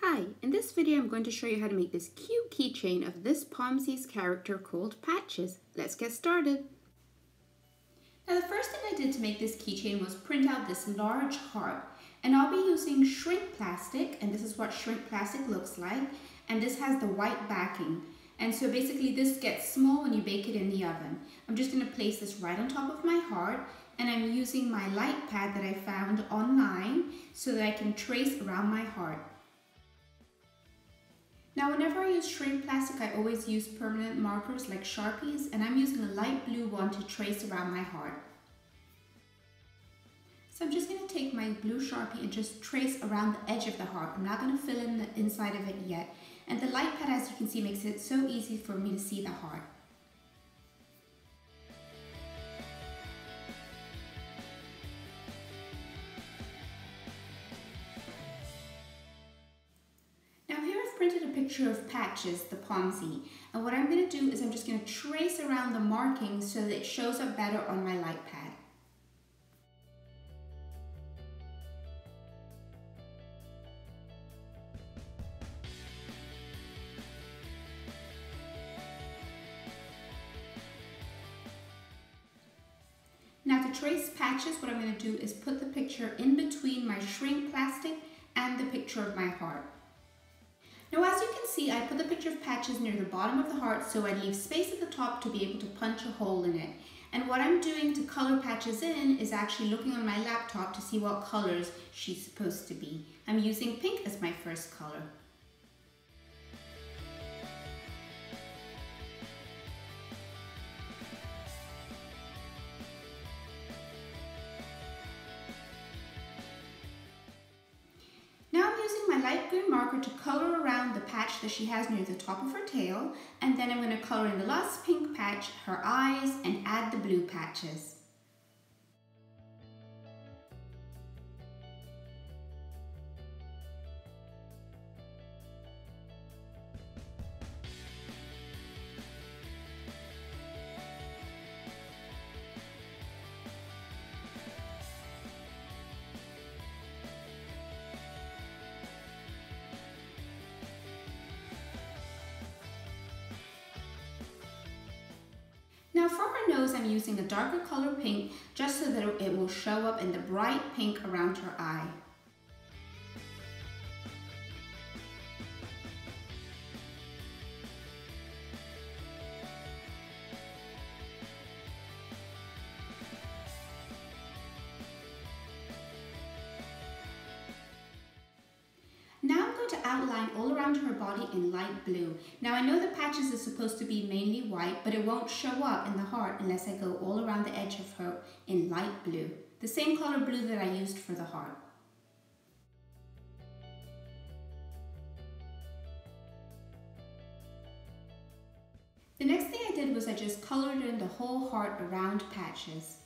Hi, in this video I'm going to show you how to make this cute keychain of this Pomsies character called Patches. Let's get started. Now the first thing I did to make this keychain was print out this large heart, and I'll be using shrink plastic, and this is what shrink plastic looks like, and this has the white backing. And so basically this gets small when you bake it in the oven. I'm just going to place this right on top of my heart, and I'm using my light pad that I found online so that I can trace around my heart. Now whenever I use shrink plastic, I always use permanent markers like Sharpies, and I'm using a light blue one to trace around my heart. So I'm just going to take my blue Sharpie and just trace around the edge of the heart. I'm not going to fill in the inside of it yet. And the light pad, as you can see, makes it so easy for me to see the heart. Now here I've printed a picture of Patches, the Pomsie, and what I'm going to do is I'm just going to trace around the markings so that it shows up better on my light pad. Now to trace Patches, what I'm going to do is put the picture in between my shrink plastic and the picture of my heart. Now as you can see, I put the picture of Patches near the bottom of the heart so I leave space at the top to be able to punch a hole in it. And what I'm doing to color Patches in is actually looking on my laptop to see what colors she's supposed to be. I'm using pink as my first color. Light green marker to color around the patch that she has near the top of her tail, and then I'm going to color in the last pink patch her eyes and add the blue patches. Now for her nose, I'm using a darker color pink just so that it will show up in the bright pink around her eye. Now I'm going to outline all around her body in light blue. Now I know the Patches is supposed to be mainly white, but it won't show up in the heart unless I go all around the edge of her in light blue. The same color blue that I used for the heart. The next thing I did was I just colored in the whole heart around Patches.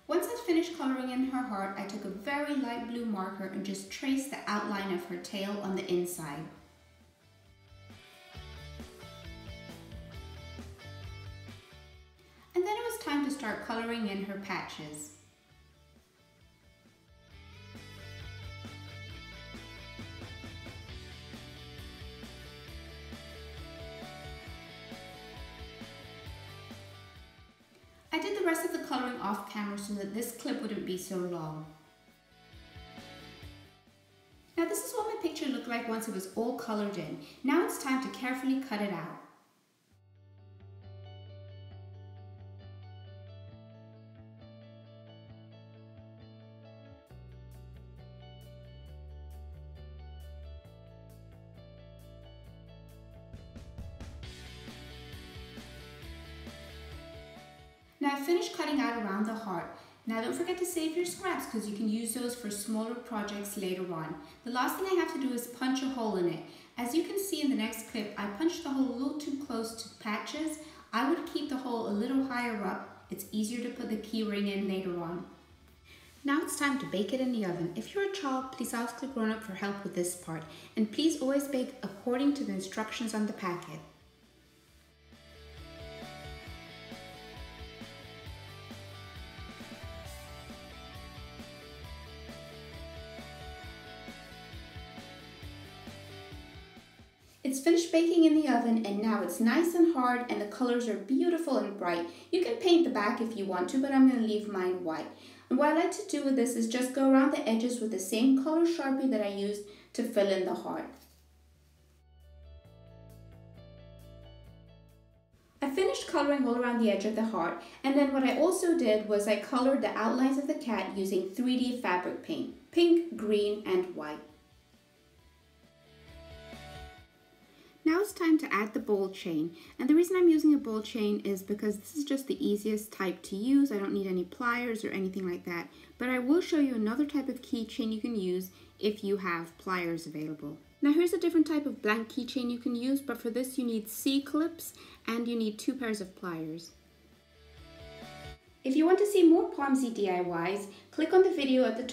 Once I'd finished coloring in her heart, I took a very light blue marker and just traced the outline of her tail on the inside. And then it was time to start coloring in her Patches. I did the rest of the coloring off camera so that this clip wouldn't be so long. Now this is what my picture looked like once it was all colored in. Now it's time to carefully cut it out. Now I've finished cutting out around the heart. Now don't forget to save your scraps because you can use those for smaller projects later on. The last thing I have to do is punch a hole in it. As you can see in the next clip, I punched the hole a little too close to Patches. I would keep the hole a little higher up. It's easier to put the key ring in later on. Now it's time to bake it in the oven. If you're a child, please ask the grown-up for help with this part. And please always bake according to the instructions on the packet. It's finished baking in the oven and now it's nice and hard and the colors are beautiful and bright. You can paint the back if you want to, but I'm going to leave mine white. And what I like to do with this is just go around the edges with the same color Sharpie that I used to fill in the heart. I finished coloring all around the edge of the heart, and then what I also did was I colored the outlines of the cat using 3D fabric paint, pink, green, and white. Now it's time to add the ball chain, and the reason I'm using a ball chain is because this is just the easiest type to use. I don't need any pliers or anything like that, but I will show you another type of keychain you can use if you have pliers available. Now here's a different type of blank keychain you can use, but for this you need C-clips and you need 2 pairs of pliers. If you want to see more Pomsy DIYs, click on the video at the top